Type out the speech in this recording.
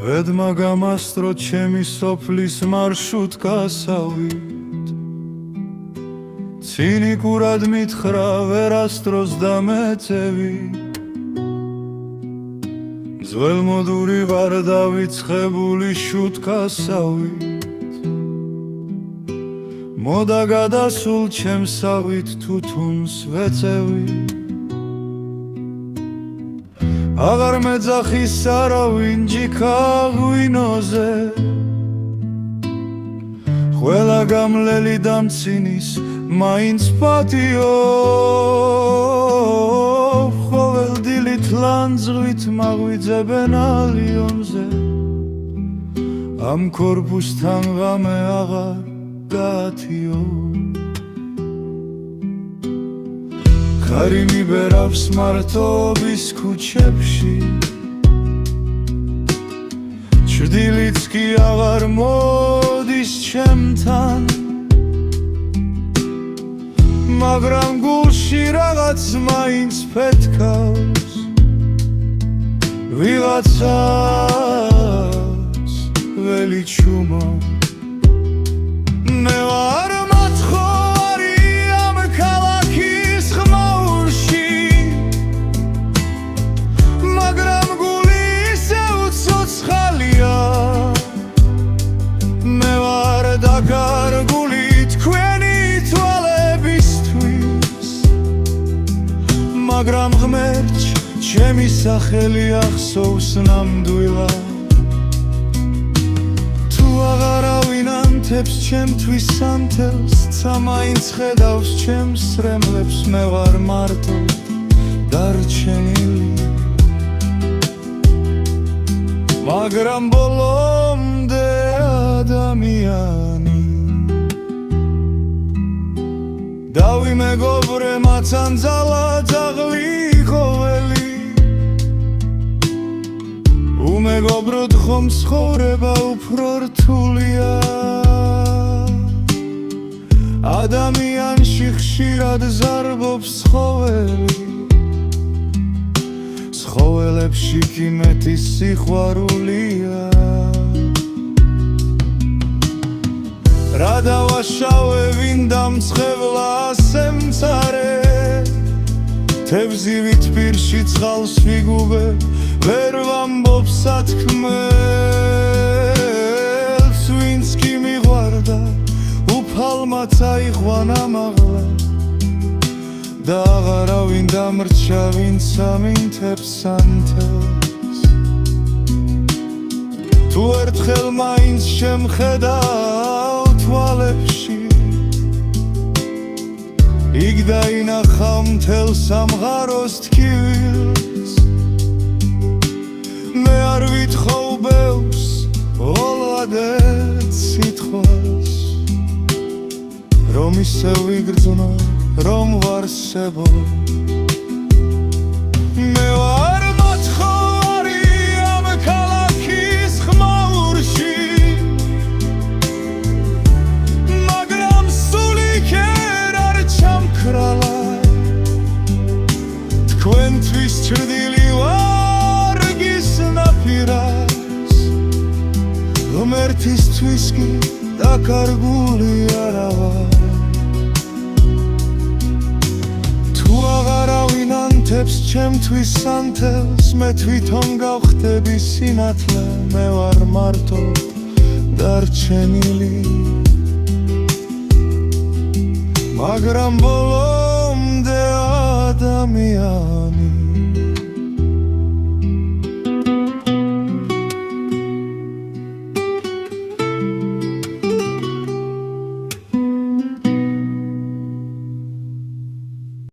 ედმა გამასტრო ჩემი სოფლის მარშრუტკასავით ცინიკურად მითხრა ვერასდროს დამეწევი ძველმოდური ვარ დავიწყებული შუტკასავით მოდა გადასულ ჩემსავით თუთუნს ვეწევი აღარ მეძახის არავინ ჯიქა ღვინოზე ყველა გამლელი დამცინის მაინც პატიო ყოველ დილით ლანძღვით მაღვიძებენ ალიონზე ამ ქორბუსთან ღამე აღარ გაათიო ხარი მიბერავს მარტოობის ქუჩებში ჩრდილიც კი აღარ მოდის ჩემთან მაგრამ გულში რაღაც მაინც ფეთქავს ვიღაცას ველი ჩუმო მე ვარ მათხოვარი ამ ქალაქის ხმაურში მაგრამ გული ისევ ცოცხალია მე ვარ დაკარგული თქვენი თვალებისთვის მაგრამ ღმერთს ჩემი სახელი ახსოვს ნამდვილად აღარავინ ანთებს ჩემთვის ანთელს ცა მაინც ხედავს ჩემს სრემლებს მე ვარ მარტო დარჩენილი მაგრამ ბოლომდე ადამიანი დავი მეგობრე მაცანძალა ძაღლი ყოველი უმეგობროდ ხომ ცხოვრება უფრო რთულია ადამიანში ხშირად ზარბობს ცხოველი ცხოველებში კი მეტი სიყვარულია რა დავაშავე ვინ დამცხევლა ასე მცარე თევზივით პირში წყალს ვიგუბე ვერ ვამბობს სათქმელს ვინც კი მიღვარდა უფალმა წაიყვანა მაღლა და აღარავინ დამრჩა ვინც ამინთებს ანთელს თუ ერთხელ მაინც შემხედავ თვალებში იქ დაინახავ მთელ სამღაროს თქვილს მე არ ვითხოვ ბევრს ოლადეთ სიტყვას რომ ისევ ვიგრძნო რომ ვარსებო მე ვარ მათხოვარი ამ ქალაქის ხმაურში მაგრამ სულიკერ არ ჩამქრალა თქვენთვის ჩრდილი ვარ ღმერთისთვის კი დაკარგული არა ვარ თუ აღარავინ ანთებს ჩემთვის ანთელს მე თვითონ გავხდები სინათლე მე ვარ მარტო დარჩენილი მაგრამ ბოლომდე ადამიანი